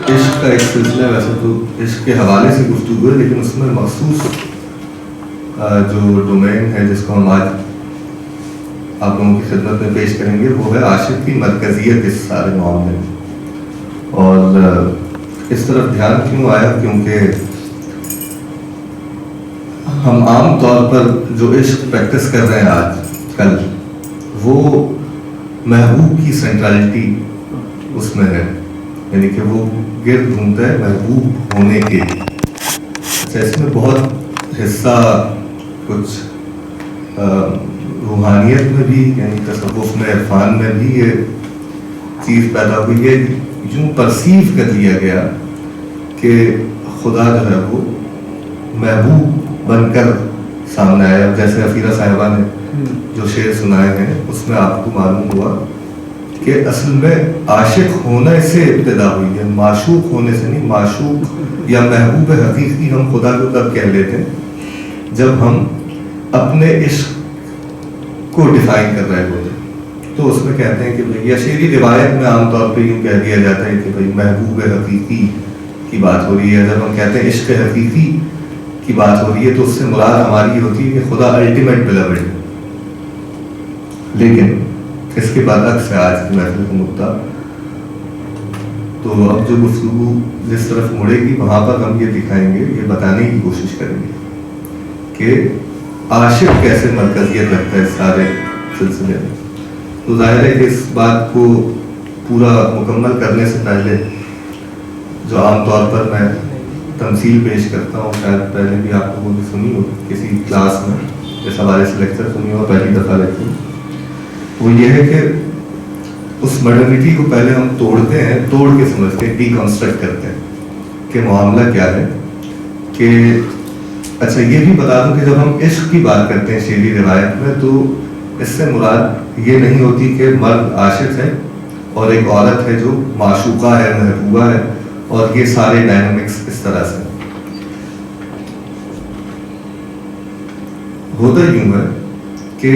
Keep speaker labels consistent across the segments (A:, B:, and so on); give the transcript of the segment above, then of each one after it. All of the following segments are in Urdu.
A: عشق کا ایک سلسلہ، ویسے تو عشق کے حوالے سے گفتگو ہے، لیکن اس میں مخصوص جو ڈومین ہے جس کو ہم آج آپ لوگوں کی خدمت میں پیش کریں گے، وہ ہے عاشق کی مرکزیت اس سارے معاملے میں. اور اس طرف دھیان کیوں آیا؟ کیونکہ ہم عام طور پر جو عشق پریکٹس کر رہے ہیں آج کل، وہ محبوب کی سینٹرلٹی اس میں ہے، یعنی کہ وہ گرد گھومتا ہے محبوب ہونے کے. اچھا، اس میں بہت حصہ کچھ روحانیت میں بھی، یعنی تصوف میں، عرفان میں بھی یہ چیز پیدا ہوئی ہے. یوں پرسیو کر لیا گیا کہ خدا جو ہے وہ محبوب بن کر سامنے آیا. جیسے حفیظہ صاحبہ نے جو شعر سنائے ہیں، اس میں آپ کو معلوم ہوا کہ اصل میں عاشق ہونے سے ابتدا ہوئی ہے، معشوق ہونے سے نہیں. معشوق یا محبوب حقیقی ہم خدا کو تب کہہ لیتے ہیں جب ہم اپنے عشق کو ڈیفائن کر رہے ہوتے ہیں. تو اس میں کہتے ہیں کہ بھائی، یا شعری روایت میں عام طور پہ یوں کہہ دیا جاتا ہے کہ بھائی محبوب حقیقی کی بات ہو رہی ہے. جب ہم کہتے ہیں عشق حقیقی کی بات ہو رہی ہے تو اس سے مراد ہماری ہوتی ہے کہ خدا الٹیمیٹ بلوڈ ہے. لیکن اس کے برعکس ہے آج کی محفل کا مدعا. تو اب جو گفتگو جس طرف مڑے گی، وہاں پر ہم یہ دکھائیں گے، یہ بتانے کی کوشش کریں گے کہ عاشق کیسے مرکزیت رکھتا ہے اس سارے سلسلے میں. تو ظاہر ہے کہ اس بات کو پورا مکمل کرنے سے پہلے جو عام طور پر میں تمثیل پیش کرتا ہوں، شاید پہلے بھی آپ لوگوں نے سنی ہو کسی کلاس میں، اس حوالے سے لیکچر سنی ہو، پہلی دفعہ لیکچر، وہ یہ ہے کہ اس ماڈرنٹی کو پہلے ہم توڑتے ہیں، توڑ کے سمجھتے ہیں، ڈی کنسٹرکٹ کرتے ہیں کہ معاملہ کیا ہے. کہ اچھا، یہ بھی بتا دوں کہ جب ہم عشق کی بات کرتے ہیں شعری روایت میں، تو اس سے مراد یہ نہیں ہوتی کہ مرد عاشق ہے اور ایک عورت ہے جو معشوقہ ہے، محبوبہ ہے، اور یہ سارے ڈائنامکس اس طرح سے. ہوتا یوں ہے کہ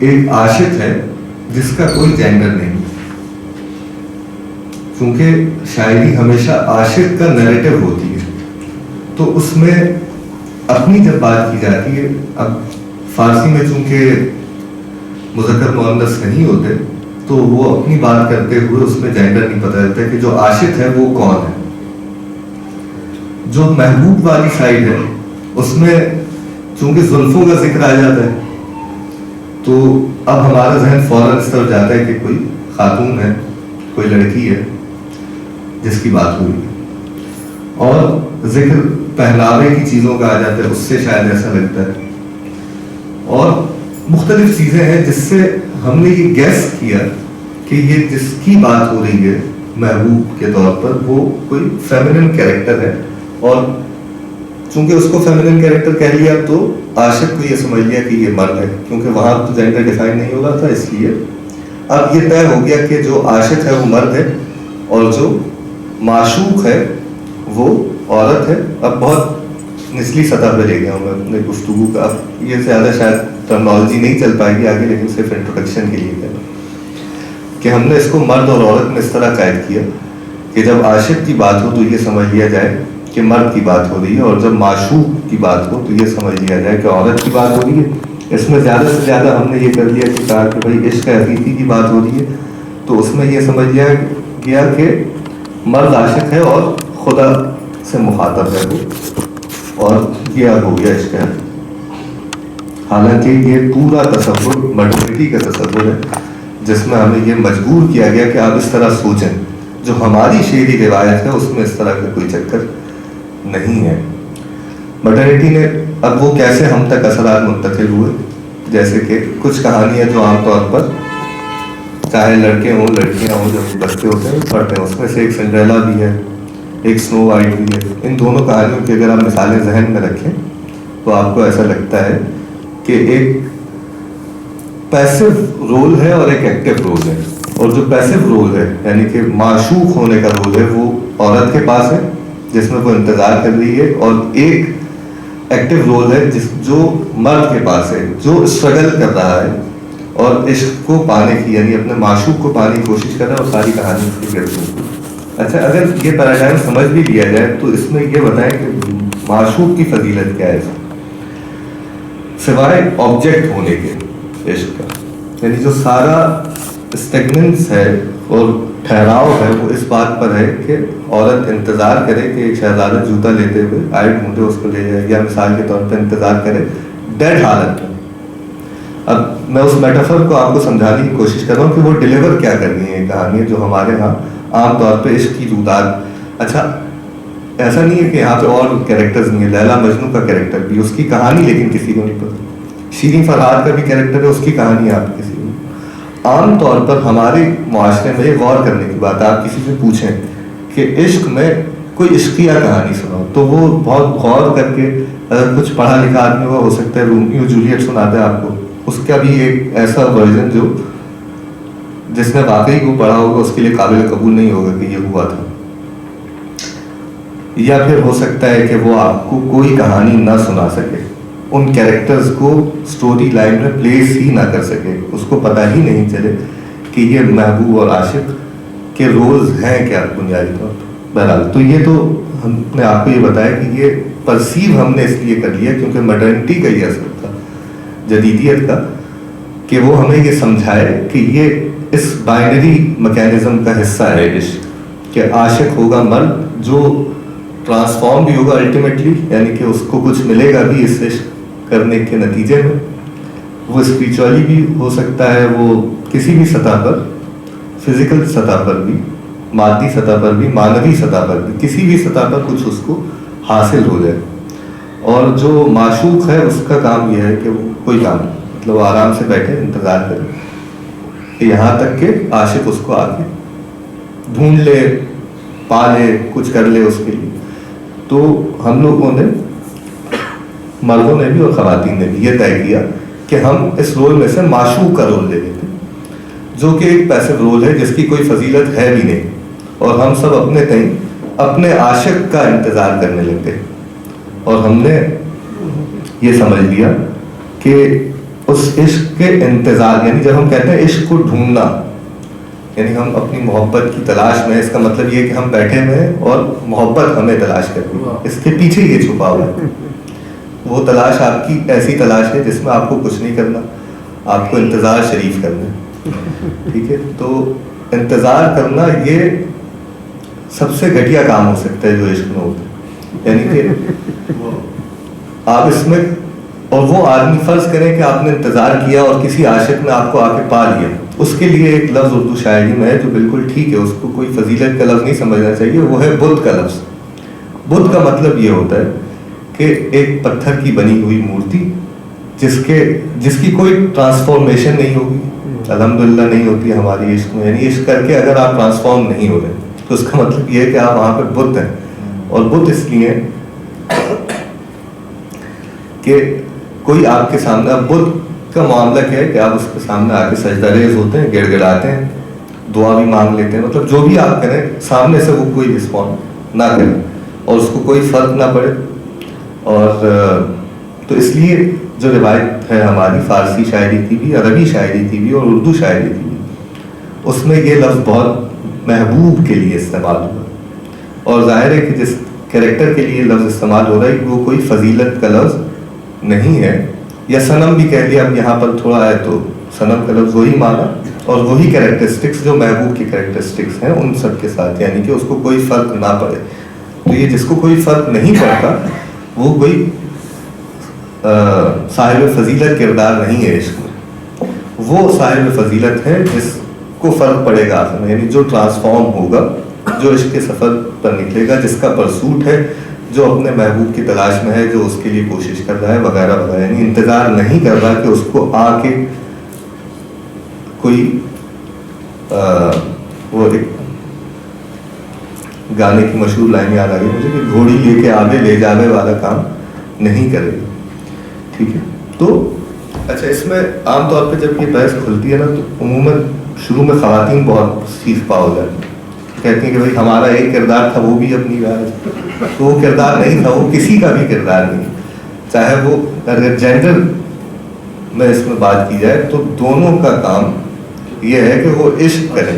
A: ایک عاشق ہے جس کا کوئی جینڈر نہیں، کیونکہ شاعری ہمیشہ عاشق کا نیریٹو ہوتی ہے. تو اس میں اپنی جب بات کی جاتی ہے، اب فارسی میں چونکہ مذکر مؤنث نہیں ہوتے، تو وہ اپنی بات کرتے ہوئے اس میں جینڈر نہیں پتہ چلتا کہ جو عاشق ہے وہ کون ہے. جو محبوب والی سائڈ ہے، اس میں چونکہ زلفوں کا ذکر آ جاتا ہے، تو اب ہمارا ذہن فوراً اس طرف جاتا ہے کہ کوئی خاتون ہے، کوئی لڑکی ہے جس کی بات ہوئی. اور ذکر پہناوے کی چیزوں کا آ جاتا ہے، اس سے شاید ایسا لگتا ہے. اور مختلف چیزیں ہیں جس سے ہم نے یہ گیس کیا کہ یہ جس کی بات ہو رہی ہے محبوب کے طور پر، وہ کوئی فیمنن کیریکٹر ہے. اور چونکہ اس کو فیمنن کیریکٹر کہہ لیا تو عاشق کو یہ سمجھ لیا کہ یہ مرد ہے، کیونکہ وہاں تو جینڈر ڈیفائن نہیں ہو رہا تھا. اس لیے اب یہ طے ہو گیا کہ جو عاشق ہے وہ مرد ہے اور جو معشوق ہے وہ عورت ہے. اب بہت نچلی سطح پہ لے گیا ہوں میں اپنے گفتگو کا، اب یہ زیادہ شاید ٹرمنالوجی نہیں چل پائے گی آگے، لیکن صرف انٹروڈکشن کے لیے کہنا کہ ہم نے اس کو مرد اور عورت میں اس طرح قید کیا کہ جب عاشق کی بات ہو تو یہ سمجھ لیا جائے کہ مرد کی بات ہو رہی ہے، اور جب معشوق کی بات ہو تو یہ سمجھ لیا جائے کہ عورت کی بات ہو رہی ہے. اس میں زیادہ سے زیادہ ہم نے یہ کر لیا کہ کہا کہ بھائی عشق حقیقی کی بات ہو رہی ہے، تو اس میں یہ سمجھ لیا گیا کہ مرد عاشق ہے اور خدا سے مخاطب ہے وہ، اور یہ اب ہو گیا عشق ہے. حالانکہ یہ پورا تصور ماڈرنٹی کا تصور ہے جس میں ہمیں یہ مجبور کیا گیا کہ آپ اس طرح سوچیں. جو ہماری شعری روایت ہے اس میں اس طرح کا کوئی چکر نہیں ہے. ماڈرنٹی نے اب وہ کیسے ہم تک اثرات منتقل ہوئے، جیسے کہ کچھ کہانیاں جو عام طور پر چاہے لڑکے ہوں لڑکیاں ہوں، جب بچے ہوتے ہیں پڑھتے ہیں، اس میں سے ایک سنڈریلا بھی ہے، ایک سنو وائٹ بھی ہے. ان دونوں کہانیوں کی اگر آپ مثالیں ذہن میں رکھیں تو آپ کو ایسا لگتا ہے کہ ایک پیسو رول ہے اور ایک ایکٹیو رول ہے. اور جو پیسو رول ہے، یعنی کہ معشوق ہونے کا رول ہے، وہ عورت کے پاس ہے جس میں وہ انتظار کر رہی ہے، اور ایک ایکٹیو رول ہے جو مرد کے پاس ہے، جو اسٹرگل کر رہا ہے اور عشق کو پانے کی، یعنی اپنے معشوق کو پانے کی کوشش کر رہا ہے. اور ساری کہانی اس کی گرد ہوئی. اچھا اگر یہ پیراڈائم سمجھ بھی لیا جائے تو اس میں یہ بتائیں کہ معشوق کی فضیلت کیا ہے سوائے آبجیکٹ ہونے کے عشق کا؟ یعنی جو سارا اسٹیگننس ہے اور ٹھہراؤ ہے وہ اس بات پر ہے کہ عورت انتظار کرے کہ ایک شہزادہ جوتا لیتے ہوئے آئے ڈھونڈے اس کو لے جائے، یا مثال کے طور پہ انتظار کرے ڈیڈ حالت میں. اب میں اس میٹافر کو آپ کو سمجھانے کی کوشش کر رہا ہوں کہ وہ ڈیلیور کیا کرنی ہے کہانی جو ہمارے ہاں عام طور پہ عشق کی روداد. اچھا ایسا نہیں ہے کہ یہاں پہ اور کیریکٹرز نہیں ہے، لیلا مجنو کا کیریکٹر بھی، اس کی کہانی لیکن کسی کو نہیں پتا. شیریں فرحات کا بھی کیریکٹر ہے، اس کی کہانی آپ کسی کو. عام طور پر ہمارے معاشرے میں یہ غور کرنے کی بات ہے، آپ کسی سے پوچھیں کہ عشق میں کوئی عشقیہ کہانی سناؤ تو وہ بہت غور کر کے اگر کچھ پڑھا لکھا آدمی ہو سکتا ہے رومیو جولیٹ سناتا ہے آپ کو، اس کا بھی ایک ایسا ورژن جو جس نے واقعی کو پڑھا ہوگا اس کے لیے قابل قبول نہیں ہوگا کہ یہ ہوا تھا. یا پھر ہو سکتا ہے کہ وہ آپ کو کوئی کہانی نہ سنا سکے، ان کیریکٹرز کو سٹوری لائن میں پلیس ہی نہ کر سکے، اس کو پتہ ہی نہیں چلے کہ یہ محبوب اور عاشق کے رولز ہیں کیا بنیادی طور پر. بہرحال تو یہ تو ہم نے آپ کو یہ بتایا کہ یہ پرسیو ہم نے اس لیے کر لیا کیونکہ ماڈرنٹی کا یہ اثر تھا، جدیدیت کا، کہ وہ ہمیں یہ سمجھائے کہ یہ اس بائنری میکینزم کا حصہ ہے عشق، کہ عاشق ہوگا مرد جو ٹرانسفارم بھی ہوگا الٹیمیٹلی، یعنی کہ اس کو کچھ ملے گا بھی اس عشق کرنے کے نتیجے میں. وہ اسپریچولی بھی ہو سکتا ہے، وہ کسی بھی سطح پر، فزیکل سطح پر بھی، مادی سطح پر بھی، معنوی سطح پر بھی، کسی بھی سطح پر کچھ اس کو حاصل ہو جائے. اور جو معشوق ہے اس کا کام یہ ہے کہ وہ کوئی کام نہیں، مطلب وہ آرام سے بیٹھے انتظار کرے کہ یہاں تک کہ عاشق اس کو آ کے ڈھونڈ لے، پا لے، کچھ کر لے اس کے لیے. تو ہم لوگوں نے، مردوں نے بھی اور خواتین نے بھی یہ طے کیا کہ ہم اس رول میں سے معشوق کا رول لے لیتے، جو کہ ایک پیسو رول ہے جس کی کوئی فضیلت ہے بھی نہیں، اور ہم سب اپنے تئیں اپنے عاشق کا انتظار کرنے لگتے. اور ہم نے یہ سمجھ لیا کہ اس عشق کے انتظار، یعنی جب ہم کہتے ہیں عشق کو ڈھونڈنا، یعنی ہم اپنی محبت کی تلاش میں، اس کا مطلب یہ کہ ہم بیٹھے ہوئے ہیں اور محبت ہمیں تلاش کرتی ہے. اس کے پیچھے یہ چھپا ہوا ہے. وہ تلاش آپ کی ایسی تلاش ہے جس میں آپ کو کچھ نہیں کرنا، آپ کو انتظار شریف کرنا ہے. ٹھیک ہے، تو انتظار کرنا یہ سب سے گھٹیا کام ہو سکتا ہے جو عشق میں ہوتا ہے. یعنی کہ آپ اس میں، اور وہ آدمی فرض کریں کہ آپ نے انتظار کیا اور کسی عاشق نے آپ کو آ کے پا لیا، اس کے لیے ایک لفظ اردو شاعری میں ہے جو بالکل ٹھیک ہے، اس کو کوئی فضیلت کا لفظ نہیں سمجھنا چاہیے، وہ ہے بدھ کا لفظ. بدھ کا مطلب یہ ہوتا ہے کہ ایک پتھر کی بنی ہوئی مورتی جس کی کوئی ٹرانسفارمیشن نہیں ہوگی، الحمدللہ نہیں ہوتی ہماری عشق میں. یعنی عشق کر کے اگر آپ ٹرانسفارم نہیں ہو رہے تو اس کا مطلب یہ ہے کہ آپ وہاں پہ بدھ ہیں. اور بدھ اس لیے کہ کوئی آپ کے سامنے، اب بدھ کا معاملہ کیا ہے کہ آپ اس کے سامنے آ کے سجدہ ریز ہوتے ہیں، گڑ گڑاتے ہیں، دعا بھی مانگ لیتے ہیں، مطلب جو بھی آپ کریں سامنے سے وہ کوئی رسپونس نہ کرے اور اس کو کوئی فرق نہ پڑے. اور تو اس لیے جو روایت ہے ہماری فارسی شاعری کی بھی، عربی شاعری کی بھی اور اردو شاعری کی بھی، اس میں یہ لفظ بہت محبوب کے لیے استعمال ہوا. اور ظاہر ہے کہ جس کریکٹر کے لیے لفظ استعمال ہو رہا ہے وہ کوئی فضیلت کا لفظ نہیں ہے، یا صنم بھی کہہ دیا. اب یہاں پر تھوڑا ہے تو صنم کا لفظ وہی مانا اور وہی کریکٹرسٹکس جو محبوب کی کریکٹرسٹکس ہیں ان سب کے ساتھ، یعنی کہ اس کو کوئی فرق نہ پڑے. تو یہ جس کو کوئی فرق نہیں پڑتا وہ کوئی صاحب فضیلت کردار نہیں ہے عشق میں. وہ صاحب فضیلت ہے جس کو فرق پڑے گا آخر میں، یعنی جو ٹرانسفارم ہوگا، جو عشق کے سفر پر نکلے گا، جس کا پرسوٹ ہے، جو اپنے محبوب کی تلاش میں ہے، جو اس کے لیے کوشش کر رہا ہے وغیرہ وغیرہ. یعنی انتظار نہیں کر رہا کہ اس کو آ کے کوئی وہ ایک گانے کی مشہور لائن یاد آ گئی مجھے کہ گھوڑی لے کے آگے لے جانے والا کام نہیں کرے گا. ٹھیک ہے، تو اچھا اس میں عام طور پہ جب یہ بحث کھلتی ہے نا تو عموماً شروع میں خواتین بہت سیخ پا ہو جاتی ہیں، کہتی ہیں کہ بھائی ہمارا ایک کردار تھا وہ بھی اپنی بات، تو وہ کردار نہیں تھا، وہ کسی کا بھی کردار نہیں. چاہے وہ اگر جینڈر میں اس میں بات کی جائے تو دونوں کا کام یہ ہے کہ وہ عشق کریں.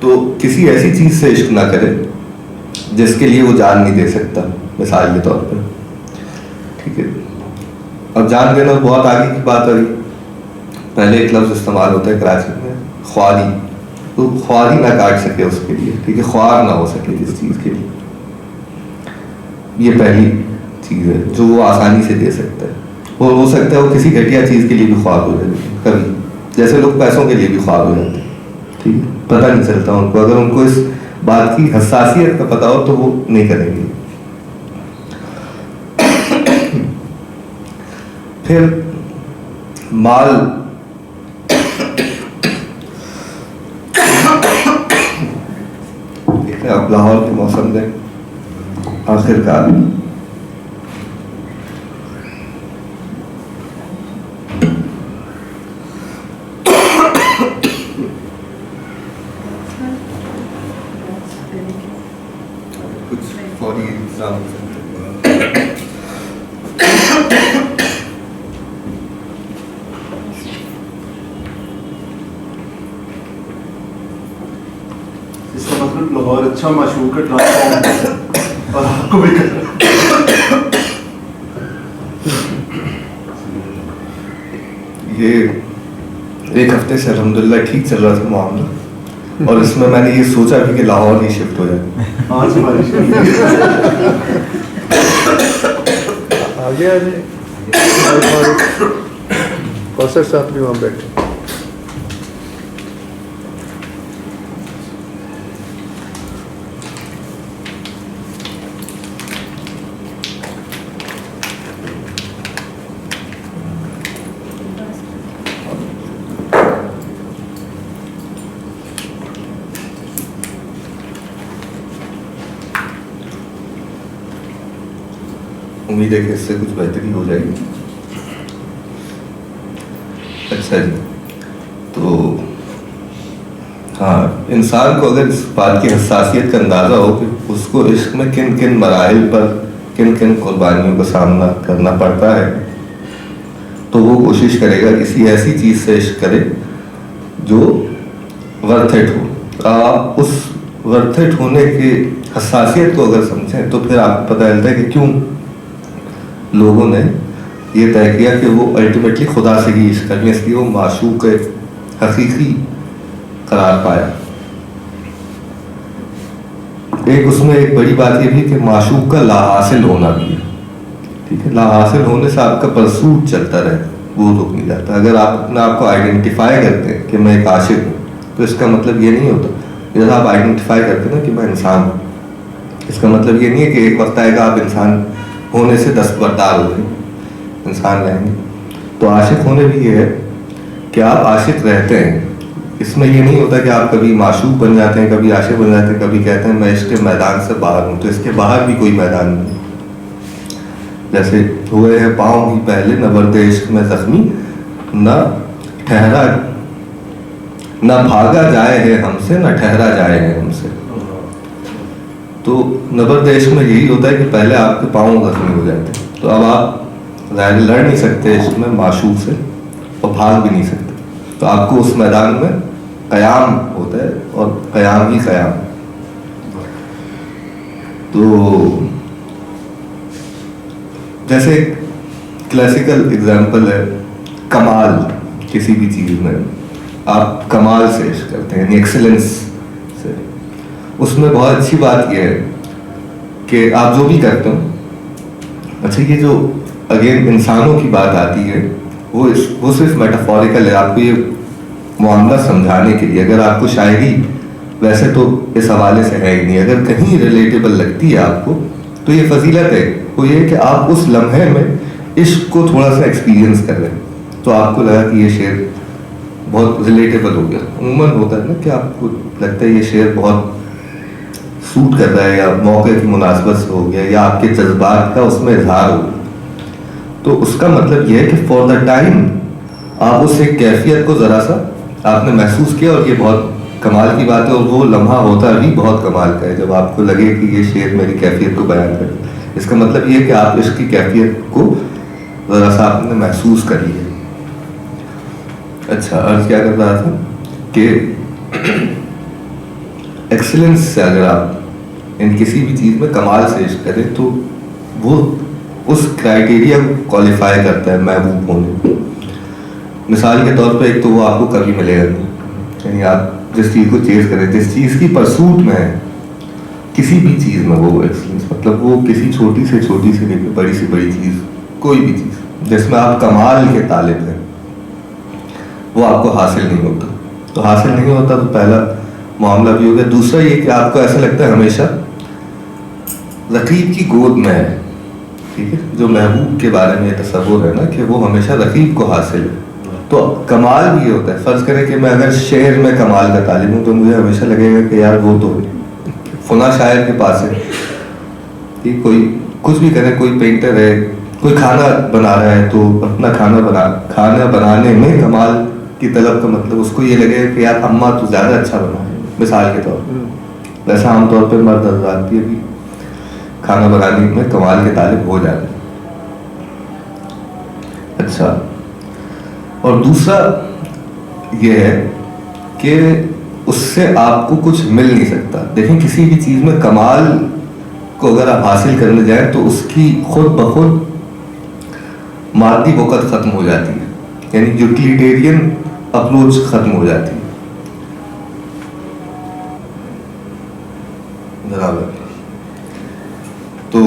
A: تو کسی ایسی چیز سے عشق نہ کرے جس کے لیے وہ جان نہیں دے سکتا، مثال کے طور پہ، ٹھیک ہے. اب جان دینا بہت آگے کی بات ہوئی. پہلے ایک لفظ استعمال ہوتا ہے کراچی میں، خواری. تو خواری نہ کاٹ سکے اس کے لیے، ٹھیک ہے، خوار نہ ہو سکے جس چیز کے لیے، یہ پہلی چیز ہے جو وہ آسانی سے دے سکتا ہے. اور ہو سکتا ہے وہ کسی گھٹیا چیز کے لیے بھی خوار ہو جائے کبھی، جیسے لوگ پیسوں کے لیے بھی خوار ہو جاتے ہیں، ٹھیک ہے، پتہ نہیں چلتا ان کو. اگر ان کو اس بات کی حساسیت کا پتہ ہو تو وہ نہیں کریں گے. پھر مال، دیکھیں اب لاہور کے موسم میں آخر کار کچھ فوری انتظام
B: لاہور اچھا معشوق کا اور آپ کو بھی
A: یہ ایک ہفتے سے الحمدللہ ٹھیک چل رہا تھا معاملہ، اور اس میں نے یہ سوچا بھی کہ لاہور ہی شفٹ ہو جائے.
B: آج بارش
C: آگے آ جائے کوثر صاحب بھی وہاں بیٹھے.
A: امید ہے کہ اس سے کچھ بہتری ہو جائے گی. اچھا جی، تو ہاں، انسان کو اگر اس بات کی حساسیت کا اندازہ ہو کہ اس کو عشق میں کن کن مراحل پر کن کن قربانیوں کا سامنا کرنا پڑتا ہے، تو وہ کوشش کرے گا کسی ایسی چیز سے عشق کرے جو ورتھ اٹ ہو. آپ اس ورتھ اٹ ہونے کی حساسیت کو اگر سمجھیں تو پھر آپ کو پتہ چلتا ہے کہ کیوں لوگوں نے یہ طے کیا کہ وہ الٹیمیٹلی خدا سے ہی عشق کریں، اس لیے وہ معشوق حقیقی قرار پایا. ایک اس میں ایک بڑی بات یہ بھی کہ معشوق کا لا حاصل ہونا بھی ہے، ٹھیک ہے. لا حاصل ہونے سے آپ کا پرسوٹ چلتا رہے، وہ رک نہیں جاتا. اگر آپ اپنے آپ کو آئیڈینٹیفائی کرتے ہیں کہ میں ایک عاشق ہوں، تو اس کا مطلب یہ نہیں ہوتا. جیسا آپ آئیڈینٹیفائی کرتے ہیں نا کہ میں انسان ہوں، اس کا مطلب یہ نہیں ہے کہ ایک وقت آئے گا آپ انسان ہونے سے دستبردار ہو گئے، انسان رہیں گے. تو عاشق ہونے بھی یہ ہے کہ آپ عاشق رہتے ہیں. اس میں یہ نہیں ہوتا کہ آپ کبھی معشوق بن جاتے ہیں، کبھی عاشق بن جاتے ہیں، کبھی کہتے ہیں میں عشق کے میدان سے باہر ہوں. تو اس کے باہر بھی کوئی میدان نہیں. جیسے ہوئے ہیں پاؤں ہی پہلے نبرد عشق میں زخمی، نہ ٹھہرا نہ بھاگا جائے ہے ہم سے، نہ ٹھہرا جائے ہے ہم سے. تو نبرد عشق میں یہی ہوتا ہے کہ پہلے آپ کے پاؤں زخمی ہو جاتے ہیں، تو اب آپ ظاہر لڑ نہیں سکتے عشق میں معشوق سے، اور بھاگ بھی نہیں سکتے. تو آپ کو اس میدان میں قیام ہوتا ہے، اور قیام ہی قیام. تو جیسے ایک کلاسیکل اگزامپل ہے کمال. کسی بھی چیز میں آپ کمال سے عشق کرتے ہیں، یعنی ایکسلنس سے. اس میں بہت اچھی بات یہ ہے کہ آپ جو بھی کرتے ہو، اچھا یہ جو اگین انسانوں کی بات آتی ہے وہ صرف میٹافوریکل ہے، آپ کو یہ معاملہ سمجھانے کے لیے. اگر آپ کو شاعری ویسے تو اس حوالے سے ہے ہی نہیں، اگر کہیں ریلیٹیبل لگتی ہے آپ کو تو یہ فضیلت ہے. وہ یہ کہ آپ اس لمحے میں عشق کو تھوڑا سا ایکسپیرینس کر رہے ہیں، تو آپ کو لگا کہ یہ شعر بہت ریلیٹیبل ہو گیا. عموماً ہوتا ہے نا کہ آپ کو لگتا ہے یہ شعر بہت سوٹ کر رہا ہے، یا موقع کی مناسبت سے ہو گیا، یا آپ کے جذبات کا اس میں اظہار ہو گیا. تو اس کا مطلب یہ ہے کہ فار دا ٹائم آپ اس ایک کیفیت کو ذرا سا آپ نے محسوس کیا, اور یہ بہت کمال کی بات ہے, اور وہ لمحہ ہوتا بھی بہت کمال کا ہے جب آپ کو لگے کہ یہ شعر میری کیفیت کو بیان کرے. اس کا مطلب یہ ہے کہ آپ اس کی کیفیت کو ذرا سا آپ نے محسوس کر لیا. اچھا, عرض کیا کر رہا تھا کہ ایکسلنس سے اگر آپ ان کسی بھی چیز میں کمال سے عشق کریں تو وہ اس کرائٹیریا کو کوالیفائی کرتا ہے محبوب ہونے. مثال کے طور پہ ایک تو وہ آپ کو کبھی ملے گا نہیں, یعنی آپ جس چیز کو چیز کریں, جس چیز کی پرسوٹ میں ہے, کسی بھی چیز میں وہ ایکسلنس, مطلب وہ کسی چھوٹی سے لے کے بڑی سے بڑی چیز, کوئی بھی چیز جس میں آپ کمال کے طالب ہیں, وہ آپ کو حاصل نہیں ہوتا. تو حاصل نہیں ہوتا تو پہلا معاملہ بھی ہو گیا. دوسرا یہ کہ آپ کو ایسا لگتا ہے ہمیشہ رقیب کی گود میں ہے. ٹھیک ہے, جو محبوب کے بارے میں یہ تصور ہے نا کہ وہ ہمیشہ رقیب کو حاصل ہے, تو کمال بھی یہ ہوتا ہے. فرض کریں کہ میں اگر شعر میں کمال کا طالب ہوں تو مجھے ہمیشہ لگے گا کہ یار وہ تو فلاں شاعر کے پاس ہے. کہ کوئی کچھ بھی کرے, کوئی پینٹر ہے, کوئی کھانا بنا رہا ہے تو اپنا کھانا بنانے میں کمال کی طلب کا مطلب اس کو یہ لگے گا کہ یار اماں تو زیادہ اچھا بنا ہے, مثال کے طور پر. ویسا عام طور پہ مرد حضرات بھی ابھی کھانا بنانے میں کمال کے طالب ہو جاتے ہیں. اچھا, اور دوسرا یہ ہے کہ اس سے آپ کو کچھ مل نہیں سکتا. دیکھیں کسی بھی چیز میں کمال کو اگر آپ حاصل کرنے جائیں تو اس کی خود بخود مادی وقت ختم ہو جاتی ہے, یعنی یوٹیلیٹیرین اپروچ ختم ہو جاتی ہے. برابر. تو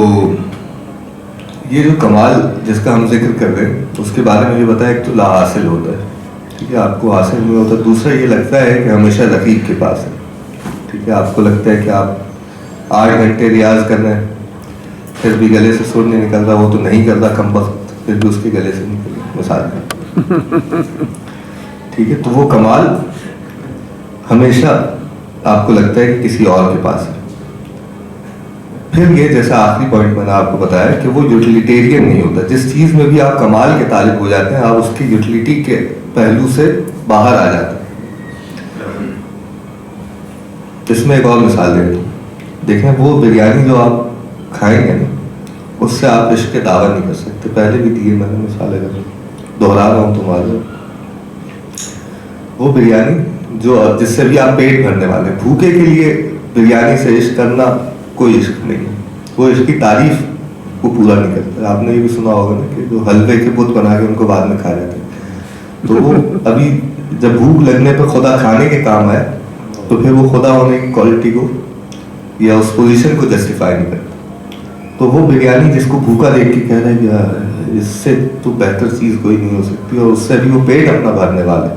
A: یہ جو کمال جس کا ہم ذکر کر رہے ہیں اس کے بارے میں یہ بتایا, ایک تو لا حاصل ہوتا ہے, ٹھیک ہے, آپ کو حاصل نہیں ہوتا. دوسرا یہ لگتا ہے کہ ہمیشہ رقیب کے پاس ہے. ٹھیک ہے, آپ کو لگتا ہے کہ آپ 8 گھنٹے ریاض کر رہے ہیں, پھر بھی گلے سے سر نہیں نکل رہا, وہ تو نہیں کر رہا کم وقت, پھر بھی اس کے گلے سے نکل رہا, مثال ہے. ٹھیک ہے, تو وہ کمال ہمیشہ آپ کو لگتا ہے کہ کسی اور کے پاس ہے. پھر یہ جیسا آخری پوائنٹ میں نے آپ کو بتایا کہ وہ یوٹیلیٹیرین نہیں ہوتا. جس چیز میں بھی آپ کمال کے طالب ہو جاتے ہیں آپ اس کی یوٹیلیٹی کے پہلو سے باہر آ جاتے ہیں. اس میں ایک اور مثال دے دوں. دیکھیں وہ بریانی جو آپ کھائیں گے نا اس سے آپ عشق کے دعویٰ نہیں کر سکتے. پہلے بھی دیے میں نے مثال, اگر دوہرا رہا ہوں تو معذرت. وہ بریانی جو جس سے بھی آپ پیٹ بھرنے والے, بھوکے کے لیے بریانی سے عشق کرنا کوئی عشق نہیں ہے, وہ عشق کی تعریف کو پورا نہیں کرتا. آپ نے یہ بھی سنا ہوگا نا کہ جو حلوے کے بت بنا کے ان کو بعد میں کھا جاتے ہیں, تو وہ ابھی جب بھوک لگنے پہ خدا کھانے کے کام آئے تو پھر وہ خدا ہونے کی کوالٹی کو یا اس پوزیشن کو جسٹیفائی نہیں کرتا. تو وہ بریانی جس کو بھوکا دیکھ کے کہہ رہا ہے کہ اس سے تو بہتر چیز کوئی نہیں ہو سکتی, اور اس سے بھی وہ پیٹ اپنا بھرنے والے,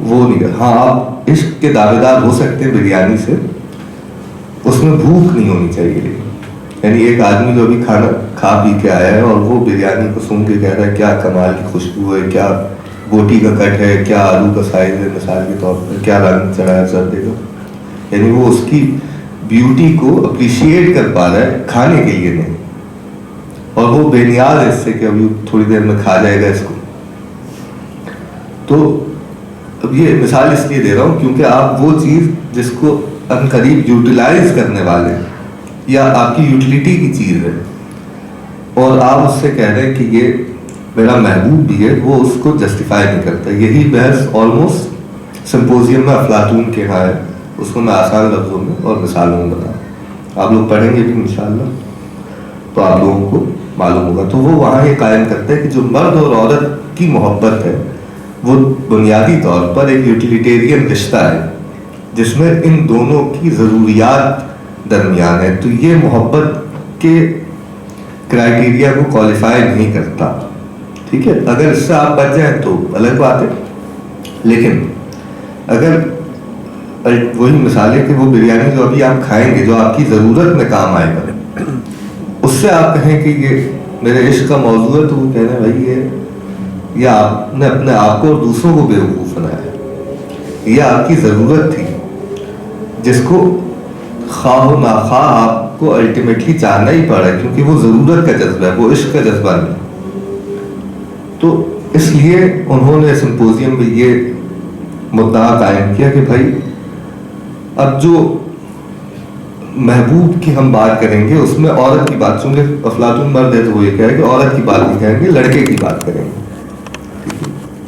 A: وہ نہیں کر. ہاں آپ عشق کے دعوے دار ہو سکتے ہیں بریانی سے, اس میں بھوک نہیں ہونی چاہیے. لیکن یعنی ایک آدمی جو ابھی کھانا کھا پی کے آیا ہے اور وہ بریانی کو سن کے کہہ رہا ہے کیا کمال کی خوشبو ہے, کیا بوٹی کا کٹ ہے, کیا آلو کا سائز ہے, مثال کے طور پر کیا رنگ چڑھا ہے سردے کا, یعنی وہ اس کی بیوٹی کو اپریشیٹ کر پا رہا ہے کھانے کے لیے نہیں, اور وہ بے نیاز ہے اس سے کہ ابھی تھوڑی دیر میں کھا جائے گا اس کو. تو اب یہ مثال اس لیے دے رہا ہوں کیونکہ آپ وہ چیز جس کو ان قریب یوٹیلائز کرنے والے یا آپ کی یوٹیلیٹی کی چیز ہے اور آپ اس سے کہہ رہے ہیں کہ یہ میرا محبوب بھی ہے, وہ اس کو جسٹیفائی نہیں کرتا. یہی بحث آلموسٹ سمپوزیم میں افلاطون کے یہاں ہے, اس کو میں آسان لفظوں میں اور مثالوں میں بتاؤں, آپ لوگ پڑھیں گے بھی انشاءاللہ تو آپ لوگوں کو معلوم ہوگا. تو وہ وہاں یہ قائم کرتے ہیں کہ جو مرد اور عورت کی محبت ہے وہ بنیادی طور پر ایک یوٹیلیٹیرین رشتہ ہے جس میں ان دونوں کی ضروریات درمیان ہے. تو یہ محبت کے کرائٹیریا کو کوالیفائی نہیں کرتا. ٹھیک ہے, اگر اس سے آپ بچ جائیں تو الگ بات ہے, لیکن اگر وہی مثال ہے کہ وہ بریانی جو ابھی آپ کھائیں گے جو آپ کی ضرورت میں کام آئے گا, اس سے آپ کہیں کہ یہ میرے عشق کا موضوع ہے, تو وہ کہنا ہے بھائی یہ آپ نے اپنے آپ کو اور دوسروں کو بیوقوف بنایا ہے, یہ آپ کی ضرورت تھی جس کو خواہ و ناخواہ آپ کو الٹیمیٹلی چاہنا ہی پڑا ہے کیونکہ وہ ضرورت کا جذبہ ہے, وہ عشق کا جذبہ نہیں. تو اس لیے انہوں نے سمپوزیم میں یہ مدعا قائم کیا کہ بھائی اب جو محبوب کی ہم بات کریں گے اس میں عورت کی بات، چونکہ افلاطون مرد ہے تو وہ یہ کہہ رہے کہ عورت کی بات نہیں کہیں گے، لڑکے کی بات کریں گے.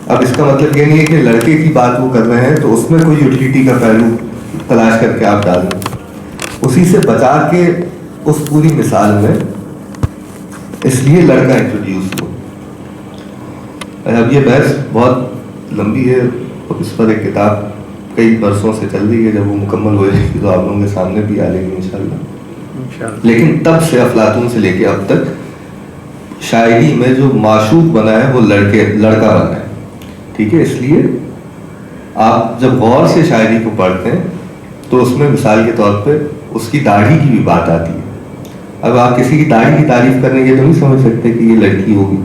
A: اب اس کا مطلب یہ نہیں ہے کہ لڑکے کی بات وہ کر رہے ہیں تو اس میں کوئی یوٹیلیٹی کا پہلو تلاش کر کے آپ ڈال دیں، اسی سے بچا کے اس پوری مثال میں اس لیے لڑکا انٹروڈیوس ہو. اب یہ بحث بہت لمبی ہے اور اس پر ایک کتاب کئی برسوں سے چل رہی ہے، جب وہ مکمل ہو جائے گی تو آپ لوگوں کے سامنے بھی آ جائے گی انشاءاللہ. لیکن تب سے افلاطون سے لے کے اب تک شاعری میں جو معشوق بنا ہے وہ لڑکا بنا ہے. ٹھیک ہے، اس لیے آپ جب غور سے شاعری کو پڑھتے ہیں تو اس میں مثال کے طور پہ اس کی داڑھی کی بھی بات آتی ہے. اب آپ کسی کی داڑھی کی تعریف کرنے کے تو نہیں سمجھ سکتے کہ یہ لڑکی ہوگی،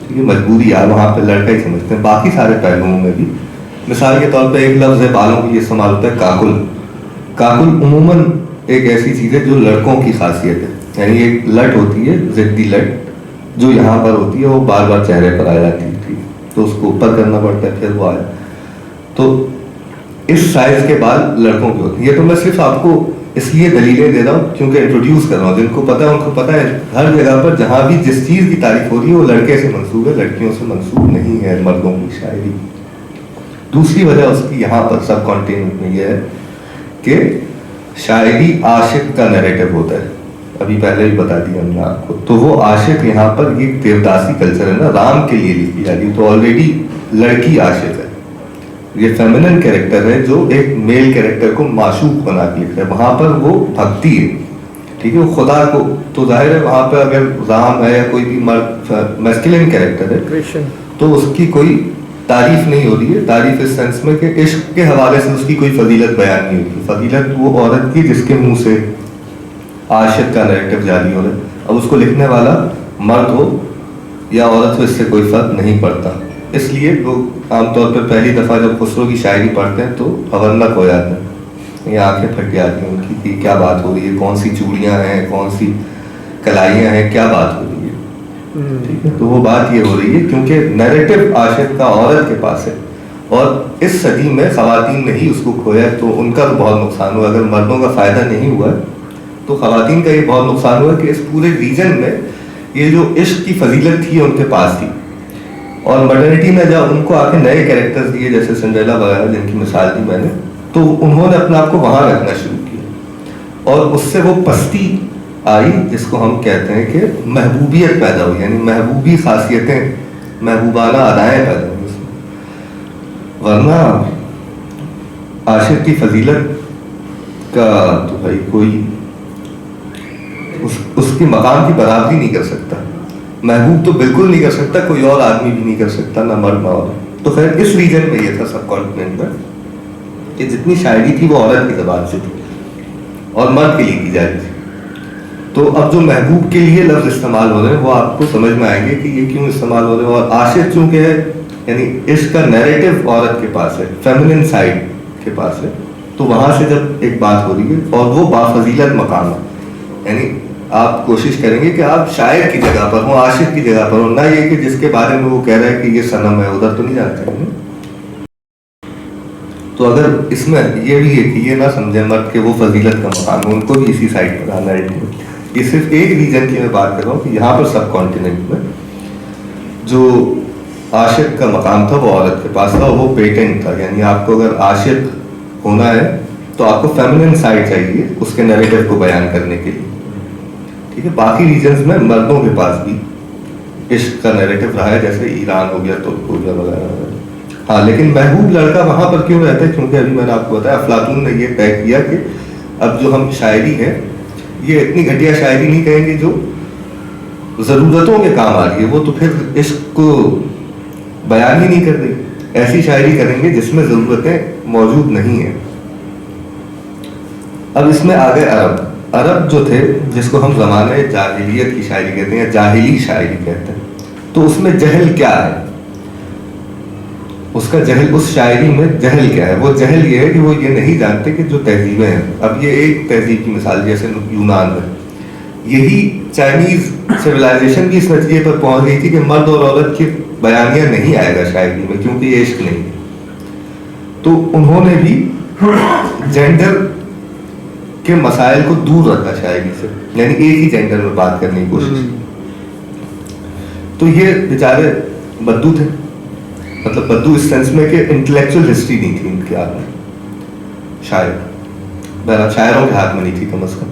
A: ٹھیک ہے، مجبوری ہے، وہاں پہ لڑکا ہی سمجھتے ہیں. باقی سارے پہلوؤں میں بھی مثال کے طور پہ ایک لفظ ہے بالوں کی، یہ استعمال ہوتا ہے کاکل. کاکل عموماً ایک ایسی چیز ہے جو لڑکوں کی خاصیت ہے، یعنی ایک لٹ ہوتی ہے، ضدی لٹ جو یہاں پر ہوتی ہے وہ بار بار چہرے پر آ جاتی ہے، ٹھیک، تو اس کو اوپر کرنا پڑتا ہے پھر وہ آیا. تو اس سائز کے بال لڑکوں کے ہوتے ہیں. یہ تو میں صرف آپ کو اس لیے دلیلیں دے رہا ہوں کیونکہ انٹروڈیوس کر رہا ہوں. جن کو پتہ ہے ان کو پتہ ہے ہر جگہ پر جہاں بھی جس چیز کی تعریف ہو رہی ہے وہ لڑکے سے منسوب ہے، لڑکیوں سے منسوب نہیں ہے مردوں کی شاعری. دوسری وجہ اس کی یہاں پر سب کانٹینٹ میں یہ ہے کہ شاعری عاشق کا نیریٹو ہوتا ہے. ابھی پہلے بھی بتا دیا ہم نے آپ کو. تو وہ عاشق یہاں پر یہ دیوداسی کلچر ہے نا، رام کے لیے لکھی جاتی ہے، تو آلریڈی لڑکی عاشق ہے. یہ فیمنن کیریکٹر ہے جو ایک میل کیریکٹر کو معشوق بنا کے لکھتا ہے. وہاں پر وہ بھکتی ہے، ٹھیک ہے، وہ خدا کو. تو ظاہر ہے وہاں پہ اگر رام ہے یا کوئی بھی مرد میسکولین کیریکٹر ہے تو اس کی کوئی تعریف نہیں ہو رہی ہے. تعریف اس سینس میں کہ عشق کے حوالے سے اس کی کوئی فضیلت بیان نہیں ہوتی. فضیلت وہ عورت کی جس کے منہ سے عاشق کا نیریٹو جاری ہو رہا ہے. اب اس کو لکھنے والا مرد ہو یا عورت ہو اس سے کوئی فرق نہیں پڑتا. اس لیے لوگ عام طور پر پہلی دفعہ جب خسرو کی شاعری پڑھتے ہیں تو حورنک ہو جاتے ہیں، یہ آنکھیں پھٹ جاتی ہیں ان کی کہ کیا بات ہو رہی ہے، کون سی چوڑیاں ہیں، کون سی کلائیاں ہیں، کیا بات ہو رہی ہے. ٹھیک ہے، تو وہ بات یہ ہو رہی ہے کیونکہ نیریٹو عاشق کا عورت کے پاس ہے اور اس صدی میں خواتین نے ہی اس کو کھویا ہے. تو ان کا تو بہت نقصان ہوا. اگر مردوں کا فائدہ نہیں ہوا تو خواتین کا یہ بہت نقصان ہوا کہ اس پورے ریجن میں یہ جو عشق کی فضیلت تھی ان کے پاس تھی. اور ماڈرنٹی میں جب ان کو آ کے نئے کیریکٹرز دیے جیسے سنڈریلا وغیرہ جن کی مثال دی میں نے، تو انہوں نے اپنے آپ کو وہاں رکھنا شروع کیا اور اس سے وہ پستی آئی جس کو ہم کہتے ہیں کہ محبوبیت پیدا ہوئی، یعنی محبوبی خاصیتیں، محبوبانہ ادائیں پیدا ہوئی اس میں. ورنہ عاشق کی فضیلت کا تو بھائی کوئی اس کی مقام کی برابری نہیں کر سکتا. محبوب تو بالکل نہیں کر سکتا، کوئی اور آدمی بھی نہیں کر سکتا، نہ مرد نہ عورت. تو خیر اس ریجن میں یہ تھا سب کانٹیننٹ میں کہ جتنی شاعری تھی وہ عورت کی زبان سے تھی اور مرد کے لیے کی جا رہی تھی. تو اب جو محبوب کے لیے لفظ استعمال ہو رہے ہیں وہ آپ کو سمجھ میں آئیں گے کہ یہ کیوں استعمال ہو رہے ہیں. اور عاشق چونکہ ہے یعنی عشق کا نیریٹو عورت کے پاس ہے، فیمنن سائڈ کے پاس ہے، تو وہاں سے جب ایک بات ہو رہی ہے اور وہ بافضیلت مقام ہے، یعنی آپ کوشش کریں گے کہ آپ شاعر کی جگہ پر ہوں، عاشق کی جگہ پر ہوں، نہ یہ کہ جس کے بارے میں وہ کہہ رہا ہے کہ یہ صنم ہے، ادھر تو نہیں جانتے ہیں. تو اگر اس میں یہ بھی ہے کہ یہ نہ سمجھیں مرد کہ وہ فضیلت کا مقام ہے، ان کو بھی اسی سائڈ پر آنا ہے. یہ صرف ایک ریجن کی میں بات کر رہا ہوں کہ یہاں پر سب کانٹیننٹ میں جو عاشق کا مقام تھا وہ عورت کے پاس تھا، وہ پیٹنٹ تھا. یعنی آپ کو اگر عاشق ہونا ہے تو آپ کو فیمنن سائڈ چاہیے اس کے نیریٹو کو بیان کرنے کے لیے. ٹھیک ہے، باقی ریجنز میں مردوں کے پاس بھی عشق کا نیریٹو رہا ہے، جیسے ایران ہو گیا، ترک ہو گیا وغیرہ وغیرہ. ہاں، لیکن محبوب لڑکا وہاں پر کیوں رہتا ہے؟ کیونکہ ابھی میں نے آپ کو بتایا افلاطون نے یہ طے کیا کہ اب جو ہم شاعری ہے یہ اتنی گھٹیا شاعری نہیں کہیں گے جو ضرورتوں کے کام آ رہی ہے، وہ تو پھر عشق کو بیان ہی نہیں کر رہی. ایسی شاعری کریں گے جس میں ضرورتیں موجود نہیں ہیں. اب اس میں آگے عرب جو تھے جس کو ہم زمانہ جاہلیت کی شاعری کہتے ہیں یا جاہلی شاعری کہتے ہیں، تو اس میں جہل کیا ہے؟ اس کا جہل، اس شاعری میں جہل کیا ہے؟ وہ جہل یہ ہے کہ وہ یہ نہیں جانتے کہ جو تہذیبیں ہیں، اب یہ ایک تہذیب کی مثال جیسے یونان میں، یہی چائنیز سویلائزیشن بھی اس نتیجے پر پہنچ گئی تھی کہ مرد اور عورت کے بیانیہ نہیں آئے گا شاعری میں کیونکہ یہ عشق نہیں ہے. تو انہوں نے بھی جینڈر کے مسائل کو دور رکھا شاعری سے, یعنی ایک ہی جینڈر میں بات کرنے کی کوشش کی. تو یہ بیچارے بدو تھے, مطلب بدو اس سینس میں کہ انٹلیکچوئل ہسٹری نہیں تھی ان کے ہاتھ میں, شاعروں کے ہاتھ میں نہیں تھی کم از کم.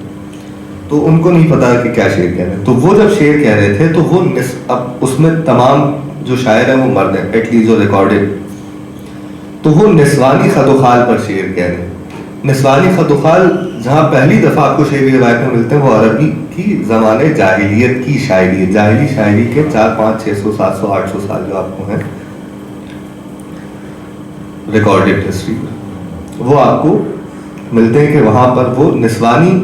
A: تو ان کو نہیں پتا کہ کیا شعر کہہ رہے ہیں. تو وہ جب شعر کہہ رہے تھے تو وہ اب اس میں تمام جو شاعر ہیں وہ مرد ہیں, ایٹ لیسٹ جو ریکارڈڈ, تو وہ نسوانی خد و خال پر شعر کہہ رہے ہیں. نسوانی خد و خال جہاں پہلی دفعہ آپ کو شعری روایت میں ملتے ہیں وہ عربی کی زمانے جاہلیت کی شاعری ہے, جاہلی شاعری کے 400 500 600 700 800 سال جو آپ کو ہیں ریکارڈڈ ہسٹری پر, وہ آپ کو ملتے ہیں کہ وہاں پر وہ نسوانی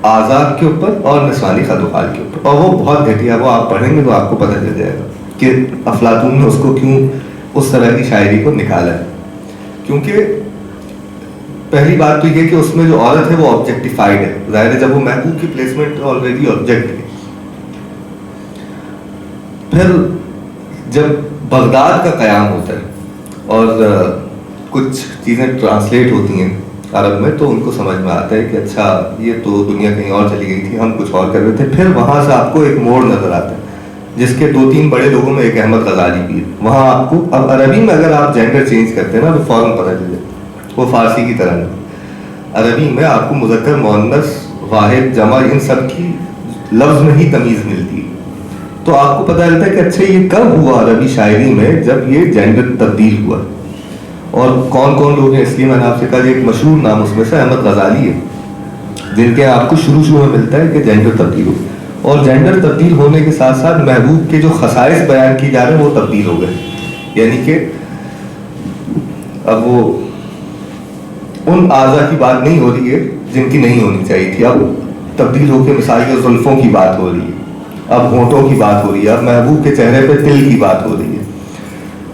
A: آزاد کے اوپر اور نسوانی خد و خال کے اوپر, اور وہ بہت گھٹیا, وہ آپ پڑھیں گے تو آپ کو پتہ چل جائے گا کہ افلاطون نے اس کو کیوں اس طرح کی شاعری کو نکالا ہے. کیونکہ پہلی بات تو یہ کہ اس میں جو عورت ہے وہ آبجیکٹیفائڈ ہے, ظاہر ہے جب وہ محبوب کی پلیسمنٹ آلریڈی آبجیکٹ ہے. پھر جب بغداد کا قیام ہوتا ہے اور کچھ چیزیں ٹرانسلیٹ ہوتی ہیں عرب میں, تو ان کو سمجھ میں آتا ہے کہ اچھا یہ تو دنیا کہیں اور چلی گئی تھی, ہم کچھ اور کر رہے تھے. پھر وہاں سے آپ کو ایک موڑ نظر آتا ہے جس کے 2-3 بڑے لوگوں میں ایک احمد غزالی بھی ہے. وہاں آپ کو اب عربی میں اگر آپ جینڈر چینج کرتے ہیں نا تو فوراً پتہ چل جائے, وہ فارسی کی طرح نہیں. عربی میں آپ کو مذکر مؤنث واحد جمع ان سب کی لفظ میں ہی تمیز ملتی ہے. تو آپ کو پتہ چلتا ہے کہ اچھا یہ کب ہوا عربی شاعری میں جب یہ جینڈر تبدیل ہوا, اور کون کون لوگ ہیں. اس لیے میں نے آپ سے کہا ایک مشہور نام اس میں سے احمد غزالی ہے, جن کے آپ کو شروع میں ملتا ہے کہ جینڈر تبدیل ہو, اور جینڈر تبدیل ہونے کے ساتھ ساتھ محبوب کے جو خصائص بیان کی جا رہے ہیں وہ تبدیل ہو گئے. یعنی کہ اب وہ ان اعضاء کی بات نہیں ہو رہی ہے جن کی نہیں ہونی چاہیے تھی, اب تبدیل ہو کے مثال کے زلفوں کی بات ہو رہی ہے, اب ہونٹوں کی بات ہو رہی ہے, اب محبوب کے چہرے پہ تل کی بات ہو رہی ہے.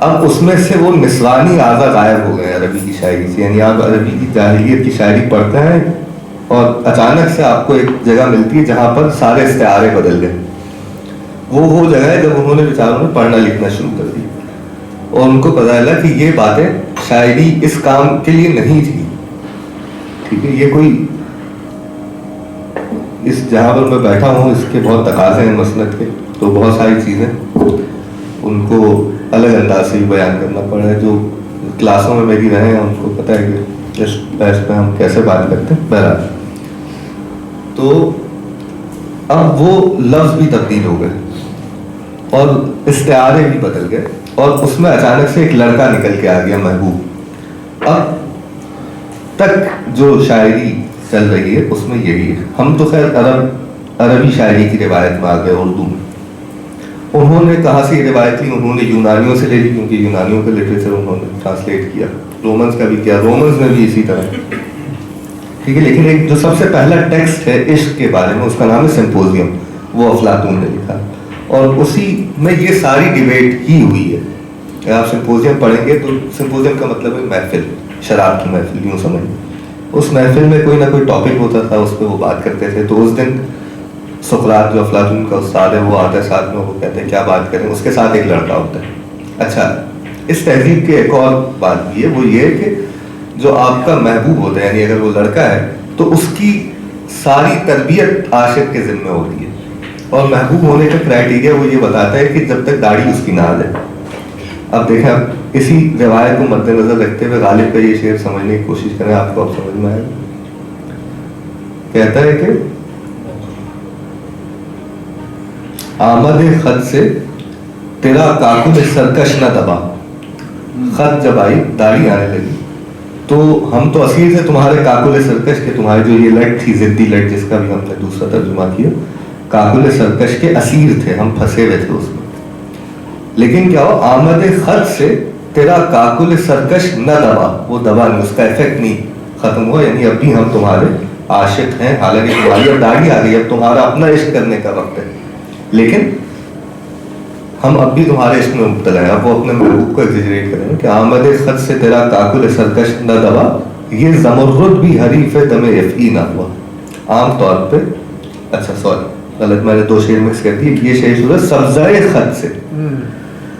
A: اب اس میں سے وہ نسوانی اعضاء غائب ہو گئے عربی کی شاعری سے. یعنی آپ عربی کی جاہلیت کی شاعری پڑھتے ہیں اور اچانک سے آپ کو ایک جگہ ملتی ہے جہاں پر سارے استعارے بدل گئے. وہ جگہ ہے جب انہوں نے بیچاروں نے پڑھنا لکھنا شروع کر دیا اور ان کو پتہ چلا کہ یہ باتیں شاعری اس کام کے لیے نہیں تھی. ٹھیک ہے, یہ کوئی اس جہاں پر میں بیٹھا ہوں اس کے بہت تقاضے ہیں مسند کے, تو بہت ساری چیزیں ان کو الگ انداز سے بیان کرنا پڑا ہے. جو کلاسوں میں میری رہے ہیں ان کو پتہ ہے کہ اس بیس پہ ہم کیسے بات کرتے ہیں. بہرحال تو اب وہ لفظ بھی تبدیل ہو گئے اور استعارے بھی بدل گئے, اور اس میں اچانک سے ایک لڑکا نکل کے آ گیا محبوب. اب تک جو شاعری چل رہی ہے اس میں یہی ہے. ہم تو خیر عربی شاعری کی روایت میں آ گئے اردو میں. انہوں نے کہاں سے یہ روایت لی, انہوں نے یونانیوں سے لے لی, کیونکہ یونانیوں کا لٹریچر انہوں نے ٹرانسلیٹ کیا, رومنز کا بھی کیا, رومنز میں بھی اسی طرح. ٹھیک ہے, لیکن ایک جو سب سے پہلا ٹیکسٹ ہے عشق کے بارے میں اس کا نام ہے سمپوزیم, وہ افلاطون نے لکھا, اور اسی میں یہ ساری ڈیبیٹ ہی ہوئی ہے. اگر آپ سمپوزیم پڑھیں گے تو سمپوزیم کا مطلب ہے محفل, شراب کی محفل یوں سمجھ. اس محفل میں کوئی نہ کوئی ٹاپک ہوتا تھا, اس پہ وہ بات کرتے تھے. تو اس دن سقراط جو افلاطون کا استاد ہے وہ آتا ہے ساتھ میں, وہ کہتے ہیں کیا بات کریں, اس کے ساتھ ایک لڑکا ہوتا ہے. اچھا, اس تہذیب کی ایک اور بات بھی ہے, وہ یہ ہے کہ جو آپ کا محبوب ہوتا ہے, یعنی اگر وہ لڑکا ہے تو اس کی ساری تربیت عاشق کے ذمہ ہوتی ہے, اور محبوب ہونے کا کرائٹیریا وہ یہ بتاتا ہے کہ جب تک داڑھی اس کی نہ آ جائے. اب دیکھیں, اب اسی روایت کو مد نظر رکھتے ہوئے غالب کا یہ شعر سمجھنے کی کوشش کریں, آپ کو اب سمجھ میں آئے گا. کہتا ہے کہ آمد خط سے تیرا کاکل سرکش نہ دبا. خط جب آئی, داڑھی آنے لگی, تو ہم تو اسیر تھے تمہارے کاکل سرکش کے. تمہاری جو یہ لٹ تھی, ضدی لٹ, جس کا بھی ہم نے دوسرا ترجمہ کیا, کاکل سرکش کے اسیر تھے ہم, پھنسے ہوئے تھے اس میں. لیکن کیا ہو, آمد خط سے تیرا کاکل سرکش نہ دبا, وہ دبا نہیں, اس کا افیکٹ نہیں ختم ہوا. یعنی اب بھی ہم تمہارے عاشق ہیں, حالانکہ تمہاری اب داڑھی آ گئی, اب تمہارا اپنا عشق کرنے کا وقت ہے, لیکن ہم اب بھی تمہارے عشق میں مبتلا ہیں. اب وہ اپنے محبوب کو ایگزیجریٹ کریں کہ آمد خط سے تیرا کاکل سرکش نہ دبا, یہ زمرد بھی حریف دم افعی نہ ہوا. عام طور پہ, اچھا سوری غلط, میں نے 2 شعر مکس کر دی. یہ شعر شروع ہے سبزۂ خط سے,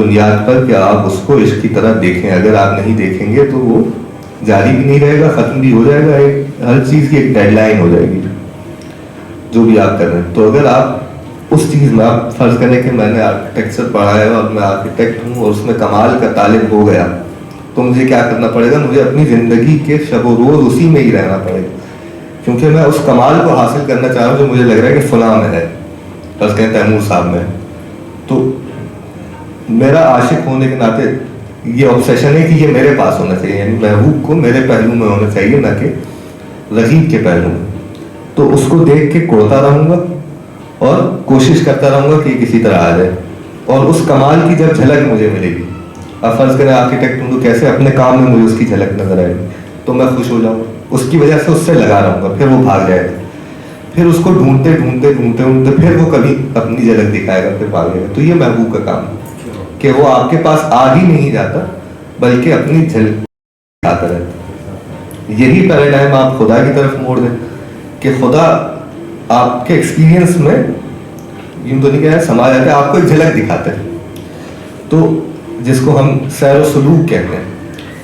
A: بنیاد پر کہ آپ اس کو عشق کی طرح دیکھیں. اگر آپ نہیں دیکھیں گے تو وہ جاری بھی نہیں رہے گا, ختم بھی ہو جائے گا. ہر چیز کی ایک ڈیڈ لائن ہو جائے گی جو بھی آپ کر رہے ہیں. تو اگر آپ اس چیز میں, آپ فرض کریں کہ میں نے آرکیٹیکچر پڑھا ہے اور میں آرکیٹیکٹ ہوں اور اس میں کمال کا طالب ہو گیا, تو مجھے کیا کرنا پڑے گا؟ مجھے اپنی زندگی کے شب و روز اسی میں ہی رہنا پڑے گا, کیونکہ میں اس کمال کو حاصل کرنا چاہ رہا ہوں جو مجھے لگ رہا ہے کہ فلاں میں ہے, بس کہیں تیمور صاحب میں. تو میرا عاشق ہونے کے ناطے یہ آبسیشن ہے کہ یہ میرے پاس ہونا چاہیے, یعنی محبوب کو میرے پہلو میں ہونا چاہیے, نہ کہ رقیب کے پہلو میں. تو اس کو دیکھ کے کوڑتا رہوں گا اور کوشش کرتا رہوں گا کہ کسی طرح آ جائے. اور اس کمال کی جب جھلک مجھے ملے گی, اب فرض کریں آرکیٹیکٹ ہوں تو کیسے اپنے کام میں مجھے اس کی جھلک نظر آئے گی تو میں خوش ہو جاؤں, اس کی وجہ سے اس سے لگا رہوں گا, پھر وہ بھاگ جائے گا, پھر اس کو ڈھونڈتے ڈھونڈتے ڈھونڈتے ڈھونڈتے پھر وہ کبھی اپنی جھلک دکھائے گا, پھر بھاگے گا. تو یہ محبوب کا کام ہے کہ وہ آپ کے پاس آ ہی نہیں جاتا بلکہ اپنی جھلک آتا رہتا. یہی پیراڈائم آپ خدا کی طرف موڑ دیں کہ خدا آپ کے ایکسپیرینس میں یوں تو نہیں کہہ سما جاتا ہے, آپ کو ایک جھلک دکھاتا ہے. تو جس کو ہم سیر و سلوک کہتے ہیں,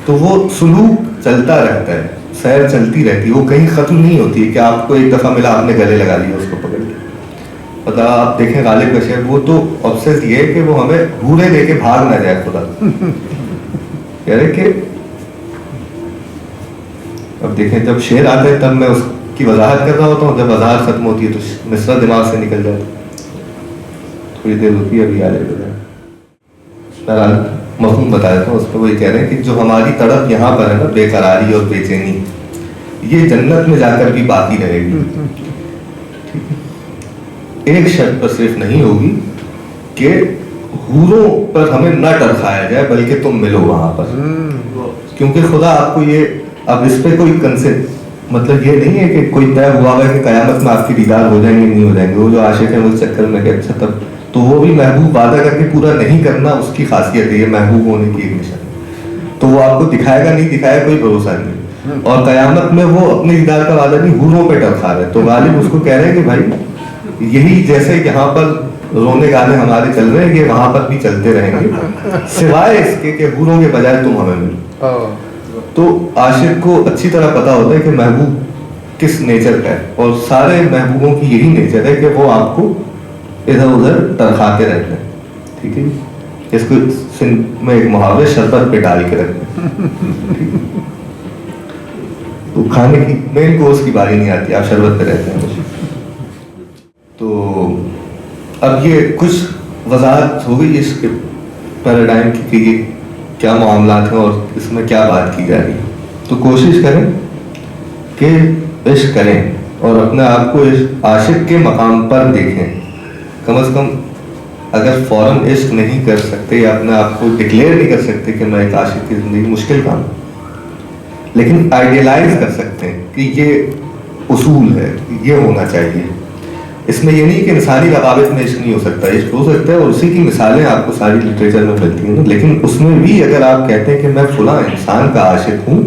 A: تو وہ سلوک چلتا رہتا ہے, سیر چلتی رہتی ہے, وہ کہیں ختم نہیں ہوتی ہے کہ آپ کو ایک دفعہ ملا آپ نے گلے لگا لیا اس کو پکڑ کے. پتا آپ دیکھیں غالب کا شعر, وہ تو آبسیس یہ ہے کہ وہ ہمیں حورے دے کے بھاگ نہ جائے خدا. کہہ رہے کہ اب دیکھیں جب شعر آتا ہے تب میں اس کی وضاحت کر رہا ہوتا ہوں, جب وضاحت ختم ہوتی ہے تو مصرع دماغ سے نکل جاتا ہے. تھوڑی دیر ہوتی ہے ابھی آ جائے. مفہوم بتایا تھا اس پہ, وہی کہہ رہے ہیں کہ جو ہماری تڑپ یہاں پر ہے نا, بے قراری اور بے چینی, یہ جنت میں جا کر بھی باقی رہے گی. ایک شرط پر صرف نہیں ہوگی کہ حوروں پر ہمیں نہ ٹرکھایا جائے بلکہ تم ملو وہاں پر, کیونکہ خدا آپ کو یہ, اب اس پہ کوئی کنسپٹ مطلب یہ نہیں ہے کہ کوئی طے ہوا ہے کہ قیامت میں آپ کی دیدار ہو جائیں گے نہیں ہو جائیں گے. وہ جو عاشق ہے اس چکر میں کہ اچھا تب تو وہ بھی محبوب وعدہ کر کے پورا نہیں کرنا اس کی خاصیت ہے, یہ محبوب ہونے کی ایک نشان. تو وہ آپ کو دکھائے گا نہیں دکھائے کوئی بھروسہ نہیں, اور قیامت میں وہ اپنے دیدار کا وعدہ نہیں حوروں پہ ٹرکھا رہے. تو غالب اس کو کہہ رہے ہیں کہ بھائی یہی جیسے یہاں پر رونے گانے ہمارے چل رہے ہیں یہ وہاں پر بھی چلتے رہیں گے, سوائے اس کے کہ حوروں کے بجائے تم ہمیں ملو. تو عاشق کو اچھی طرح پتا ہوتا ہے کہ محبوب کس نیچر کا ہے, اور سارے محبوبوں کی یہی نیچر ہے کہ وہ آپ کو ادھر ادھر ترخاتے رہتے ہیں. ٹھیک ہے, اس کو سندھ میں ایک محاورے شربت پہ ڈال کے رکھتے ہیں. تو کھانے کی مین کورس کی باری نہیں آتی, آپ شربت پہ رہتے ہیں. تو اب یہ کچھ وضاحت ہو گئی اس کے پیراڈائم کی کہ یہ کیا معاملات ہیں اور اس میں کیا بات کی جا رہی ہے. تو کوشش کریں کہ عشق کریں اور اپنے آپ کو عاشق کے مقام پر دیکھیں. کم از کم اگر فوراً عشق نہیں کر سکتے یا اپنے آپ کو ڈکلیئر نہیں کر سکتے کہ میں ایک عاشق کی زندگی, مشکل کام, لیکن آئیڈیلائز کر سکتے ہیں کہ یہ اصول ہے, یہ ہونا چاہیے. اس میں یہ نہیں کہ انسانی روابط میں عشق نہیں ہو سکتا, عشق ہو سکتا ہے, اور اسی کی مثالیں آپ کو ساری لٹریچر میں ملتی ہیں. لیکن اس میں بھی اگر آپ کہتے ہیں کہ میں فلاں انسان کا عاشق ہوں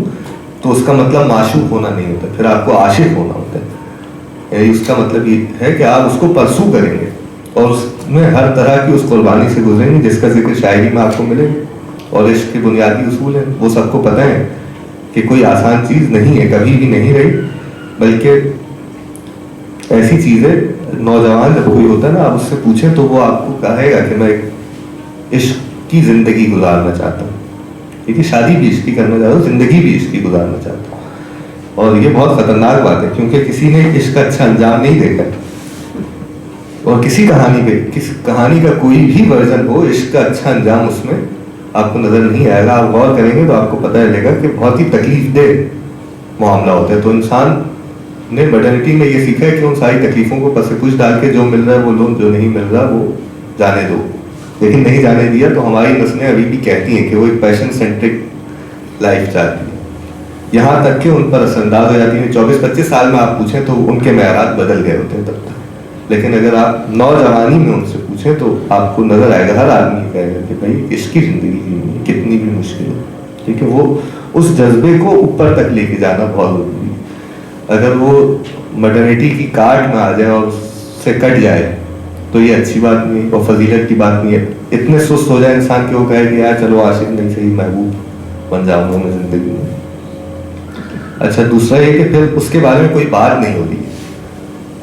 A: تو اس کا مطلب معشوق ہونا نہیں ہوتا, پھر آپ کو عاشق ہونا ہوتا ہے. اس کا مطلب یہ ہے کہ آپ اس کو پرسو کریں گے اور اس میں ہر طرح کی اس قربانی سے گزریں گے جس کا ذکر شاعری میں آپ کو ملے گا. اور عشق کے بنیادی اصول ہیں, وہ سب کو پتہ ہے کہ کوئی آسان چیز نہیں ہے, کبھی بھی نہیں رہی, بلکہ ایسی چیز ہے. نوجوان جب کوئی ہوتا ہے نا, آپ اس سے پوچھیں تو وہ آپ کو کہے گا کہ میں ایک عشق کی زندگی گزارنا چاہتا ہوں. ٹھیک ہے, شادی بھی عشق کی کرنا چاہتا ہوں, زندگی بھی عشق کی گزارنا چاہتا ہوں. اور یہ بہت خطرناک بات ہے کیونکہ کسی نے عشق کا اچھا انجام نہیں دیکھا, اور کسی کہانی کا کوئی بھی ورژن ہو, عشق کا اچھا انجام اس میں آپ کو نظر نہیں آئے گا. آپ غور کریں گے تو آپ کو پتہ چلے گا کہ بہت ہی تکلیف دہ معاملہ ہوتا ہے. تو انسان نے ماڈرنٹی میں یہ سیکھا ہے کہ ان ساری تکلیفوں کو پس پوچھ ڈال کے جو مل رہا ہے وہ لو, جو نہیں مل رہا وہ جانے دو. لیکن نہیں جانے دیا تو ہماری نسلیں ابھی بھی کہتی ہیں کہ وہ ایک پیشن سینٹرک لائف چاہتی ہیں, یہاں تک کہ ان پر اثر انداز ہو جاتی ہیں. 24-25 سال میں آپ پوچھیں تو ان کے معیارات بدل گئے ہوتے ہیں تب تک. لیکن اگر آپ نوجوانی میں ان سے پوچھیں تو آپ کو نظر آئے گا, ہر آدمی کہے گا کہ بھائی اس کی زندگی جینے کتنی بھی مشکل ہے. ٹھیک ہے, وہ اس جذبے کو اوپر تک لے کے جانا بہت ضروری ہے. اگر وہ ماڈرنٹی کی کاٹ میں آ جائے اور اس سے کٹ جائے تو یہ اچھی بات نہیں ہے اور فضیلت کی بات نہیں ہے. اتنے سست ہو جائے انسان کہ وہ کہے کہ یار چلو عاشق نہیں صحیح محبوب بن جاؤں گا میں زندگی میں. اچھا دوسرا یہ کہ پھر اس کے بارے میں کوئی بات نہیں ہو رہی ہے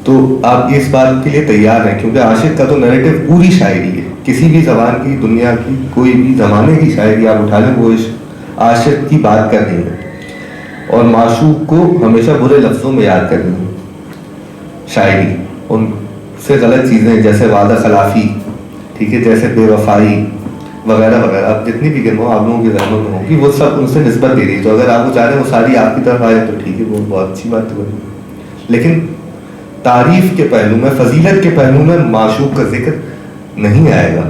A: تو آپ اس بات کے لیے تیار ہیں, کیونکہ عاشق کا تو نیریٹو پوری شاعری ہے, کسی بھی زبان کی, دنیا کی, کوئی بھی زمانے کی شاعری آپ اٹھا لیں وہ عاشق کی بات کر رہی ہے اور معشوق کو ہمیشہ برے لفظوں میں یاد کر رہی ہے شاعری. ان سے غلط چیزیں جیسے وعدہ خلافی, ٹھیک ہے, جیسے بے وفائی وغیرہ وغیرہ, اب جتنی بھی گنوں آپ لوگوں کی ذہنوں میں ہوگی وہ سب ان سے نسبت دے رہی ہے. تو اگر آپ وہ چاہ رہے ہیں وہ ساری آپ کی طرف آئے تو ٹھیک ہے, وہ بہت اچھی بات ہے, لیکن تعریف کے پہلو میں, فضیلت کے پہلو میں معشوق کا ذکر نہیں آئے گا.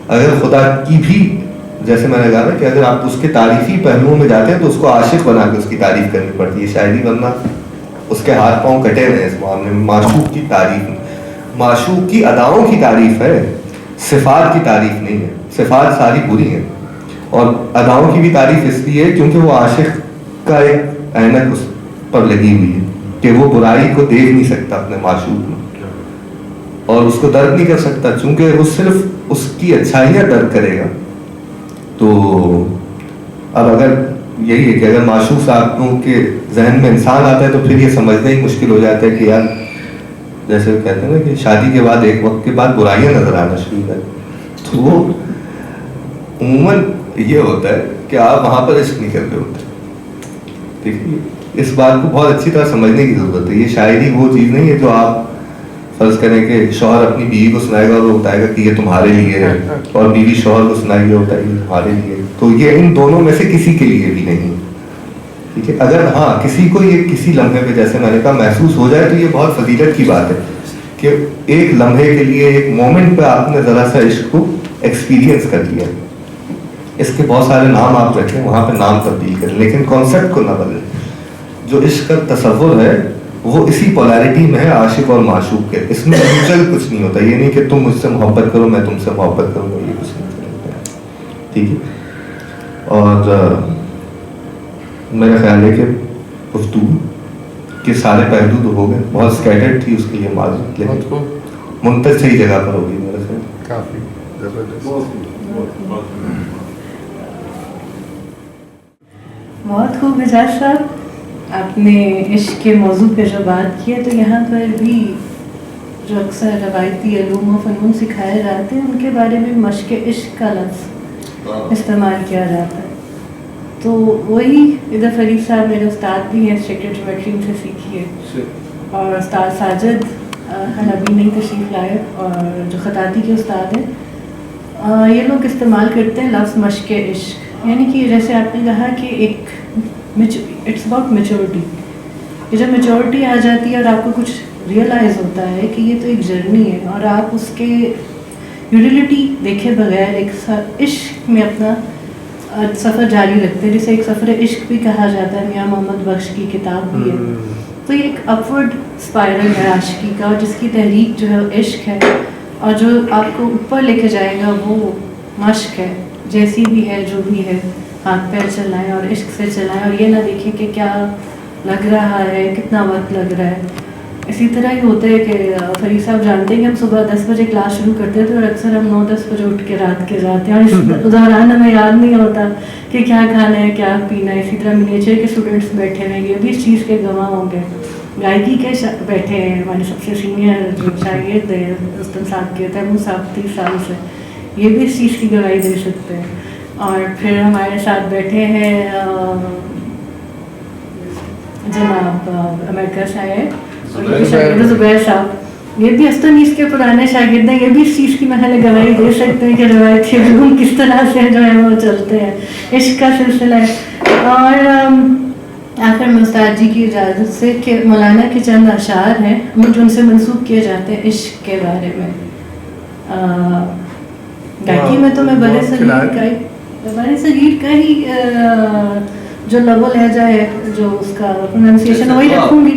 A: اگر خدا کی بھی, جیسے میں نے کہا نا کہ اگر آپ اس کے تعریفی پہلوؤں میں جاتے ہیں تو اس کو عاشق بنا کے اس کی تعریف کرنی پڑتی ہے شاعری, ورنہ اس کے ہاتھ پاؤں کٹے ہوئے ہیں اس معاملے میں. معشوق کی تعریف, معشوق کی اداؤں کی تعریف ہے, صفات کی تعریف نہیں ہے. صفات ساری بری ہیں اور اداؤں کی بھی تعریف اس لیے ہے کیونکہ وہ عاشق کا ایک عینک اس پر لگی ہوئی ہے کہ وہ برائی کو دیکھ نہیں سکتا اپنے معشوق میں اور اس کو درک نہیں کر سکتا, چونکہ وہ صرف اس کی اچھائیاں درک کرے گا. تو اب اگر یہی ہے کہ اگر معشوق صاحبوں کے ذہن میں انسان آتا ہے تو پھر یہ سمجھنا ہی مشکل ہو جاتا ہے کہ یار جیسے کہتے ہیں نا کہ شادی کے بعد ایک وقت کے بعد برائیاں نظر آنا شروع کر, تو وہ عموماً یہ ہوتا ہے کہ آپ وہاں پر عشق نہیں کر رہے ہوتے. دیکھیے اس بات کو بہت اچھی طرح سمجھنے کی ضرورت ہے. یہ شاعری وہ چیز نہیں ہے جو آپ فرض کریں کہ شوہر اپنی بیوی کو سنائے گا اور وہ بتائے گا کہ یہ تمہارے لیے ہے, اور بیوی شوہر کو سنائے گی اور بتائے گی تمہارے لیے. تو یہ ان دونوں میں سے کسی کے لیے بھی نہیں, ٹھیک ہے. اگر ہاں کسی کو یہ کسی لمحے پہ, جیسے میں نے کہا, محسوس ہو جائے تو یہ بہت فضیلت کی بات ہے کہ ایک لمحے کے لیے, ایک مومنٹ پہ آپ نے ذرا سا عشق کو ایکسپیرینس کر لیا. اس کے بہت سارے نام آپ رکھیں, وہاں پہ نام تبدیل کریں, لیکن کانسیپٹ کو نہ بدلیں. جو عشق کا تصور ہے وہ اسی پولیرٹی میں ہے عاشق اور معشوق کے. اس میں میوچل کچھ نہیں ہوتا. یہ نہیں کہ تم مجھ سے محبت کرو میں تم سے محبت کروں گا, یہ کچھ نہیں ہوتا, ٹھیک ہے. اور میرا خیال ہے کہ گفتگو کے سارے پہلو تو ہو گئے, بہت اسکیٹرڈ تھی اس کے لیے معذرت, لیکن منتج صحیح جگہ پر ہوگی میرا خیال.
C: کافی زبردست.
D: بہت خوب اعجاز صاحب, آپ نے عشق کے موضوع پہ جو بات کی ہے تو یہاں پر بھی جو اکثر روایتی علوم و فنون سکھائے جاتے ہیں ان کے بارے میں مشق عشق کا لفظ استعمال کیا جاتا ہے. تو وہی ادھر فرید صاحب میرے استاد بھی ہیں, سیکرٹ جیومیٹری سے سیکھی ہے, اور استاد ساجد ابھی نہیں تشریف لائے اور جو خطاطی کے استاد ہیں, یہ لوگ استعمال کرتے ہیں لفظ مشق عشق. یعنی کہ جیسے آپ نے کہا کہ ایک اٹس اباؤٹ میچورٹی, یہ جب میچورٹی آ جاتی ہے اور آپ کو کچھ ریئلائز ہوتا ہے کہ یہ تو ایک جرنی ہے اور آپ اس کے یوٹیلیٹی دیکھے بغیر ایک عشق میں اپنا سفر جاری رکھتے ہیں, جسے ایک سفر عشق بھی کہا جاتا ہے, میاں محمد بخش کی کتاب بھی ہے. تو یہ ایک اپورڈ اسپائرل ہے عاشقی کا, اور جس کی تحریک جو ہے عشق ہے, اور جو آپ کو اوپر لے کے جائے گا وہ مشق ہے. جیسی بھی ہے جو بھی ہے ہاتھ پیر چلائیں اور عشق سے چلائیں, اور یہ نہ دیکھیں کہ کیا لگ رہا ہے, کتنا وقت لگ رہا ہے. اسی طرح ہی ہوتا ہے کہ فرید صاحب جانتے ہیں کہ ہم صبح 10 بجے کلاس شروع کرتے تھے اور اکثر ہم 9-10 بجے اٹھ کے رات کے جاتے ہیں, اور اس دوران ہمیں یاد نہیں ہوتا کہ کیا کھانا ہے کیا پینا ہے. اسی طرح منیچر کے اسٹوڈنٹس بیٹھے ہیں, یہ بھی اس چیز کے گواہ ہوں گے. گائکی کے بیٹھے ہیں, ہمارے سب سے سینئر جو شاگرد ہیں رستم صاحب کے, تیمور صاحب 30 سال سے, یہ بھی اس چیز کی گواہی دے سکتے ہیں. اور پھر ہمارے ساتھ بیٹھے ہیں جناب امریکہ سے آئے شاگرد زبیر صاحب, یہ بھی استنیس کے پرانے شاگرد ہیں, یہ بھی اس چیز کی محل گواہی دے سکتے ہیں کہ روایتی علوم کس طرح سے جو ہے وہ چلتے ہیں, عشق کا سلسلہ ہے. اور آخر میں استاد جی کی اجازت سے کہ مولانا کے چند اشعار ہیں جو ان سے منسوب کیے جاتے ہیں عشق کے بارے میں. گائکی میں تو میں بڑے صغیر کا ہی جو لب و لہجہ ہے, جو اس کا پروننسیشن وہی رکھوں گی,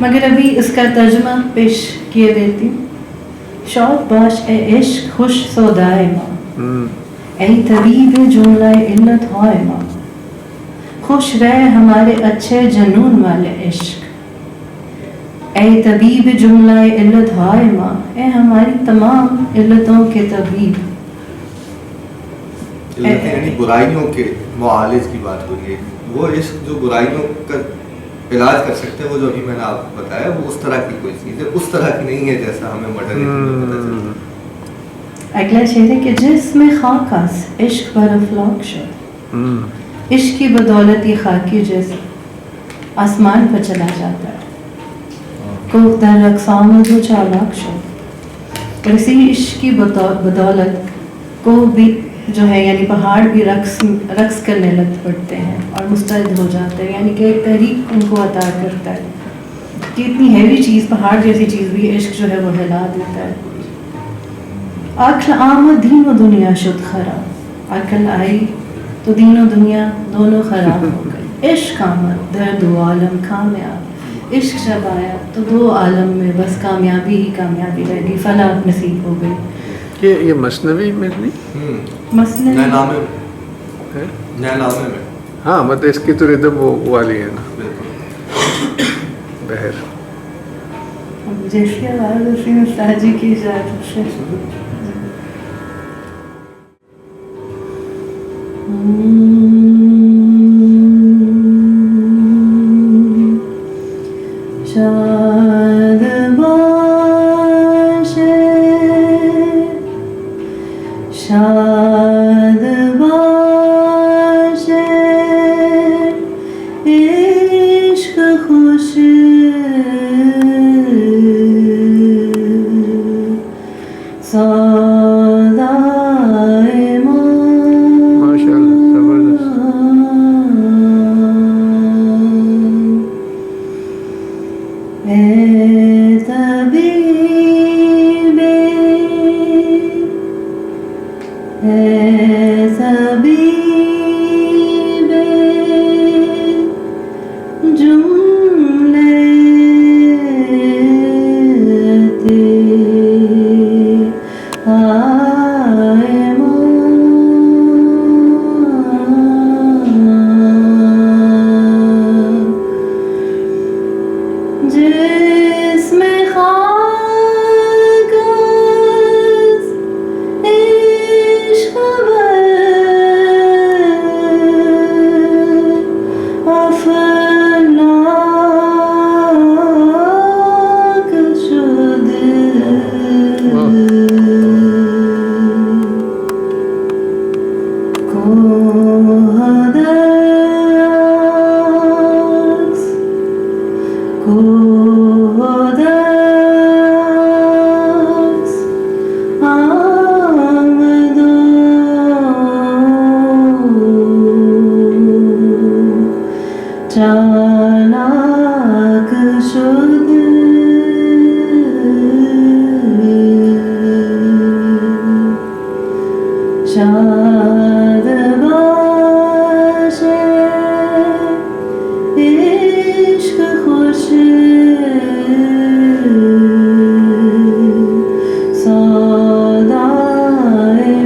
D: مگر ابھی اس کا ترجمہ پیش کیے دیتی ہوں. شوق باش اے عشق خوش سودائے ماں, اے طبیب جملہ علت ہوئے ماں, خوش رہے ہمارے اچھے جنون والے عشق, اے طبیب جملہ علت ہوئے ماں, اے ہماری تمام علتوں کے طبیب.
A: یعنی برائیوں کے معالج کی بات ہو رہی ہے. وہ عشق جو برائیوں کا علاج کر سکتے ہیں, وہ جو ابھی میں نے آپ کو بتایا, وہ اس طرح کی کوئی چیز ہے, اس طرح کی نہیں ہے جیسا ہمیں ماڈرن میں پتہ چلتا.
D: اگلا شعر ہے کہ جس میں خاک است عشق بر افلاک شد, عشق کی بدولت یہ خاکی جسم آسمان پر چلا جاتا ہے, کوہ در رقص آمد و چالاک شد. اور اسی عشق کی بدولت کوہ بھی جو ہے یعنی پہاڑ بھی رقص کرنے لگ پڑتے ہیں اور مستعد ہو جاتے ہیں, یعنی کہ ایک تحریک ان کو عطا کرتا ہے کہ اتنی ہیوی چیز, پہاڑ جیسی چیز بھی عشق جو ہے وہ ہلا دیتا ہے. عقل آمد دین و دنیا شد خراب, عقل آئی تو دین و دنیا دونوں خراب ہو گئے. عشق آمد در دو عالم کامیاب, عشق جب آیا تو دو عالم میں بس کامیابی ہی کامیابی رہ گئی, فلاح نصیب ہو گئی.
C: یہ مثنوی میں نہیں,
D: مثلاً
A: نینامے میں
C: ہاں مطلب اس کی تو ردم وہ والی ہے نا, بہر.
D: جیسی آواز اسی میں استاجی کی جاتی ہے. شاد باش شاد باش عشق خوش سودائے
C: ماشاء اللہ زبردست.
D: اے طبیب اے طبیب جملے جس میں خاک است عشق بر افلاک شد, کوہ در رقص کوہ در رقص آمد و چالاک شد. شاد باش عشق خوش سودائے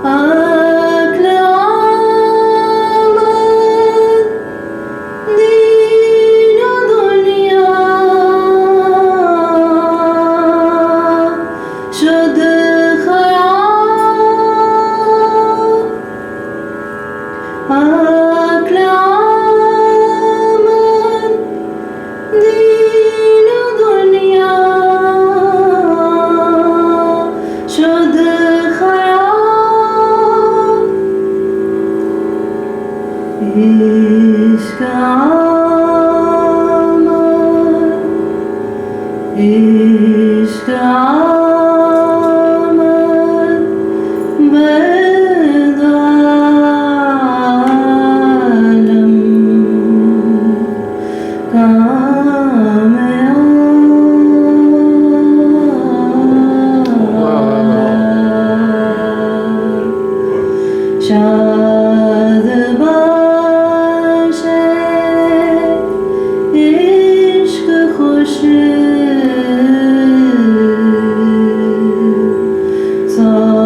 D: عقل آمد دین و دنیا شد خراب. عقل آمد دین و دنیا شد خراب. عشق آمد عشق آمد بر دو عالم کامیاب. شاد باش عشق خوش سودائے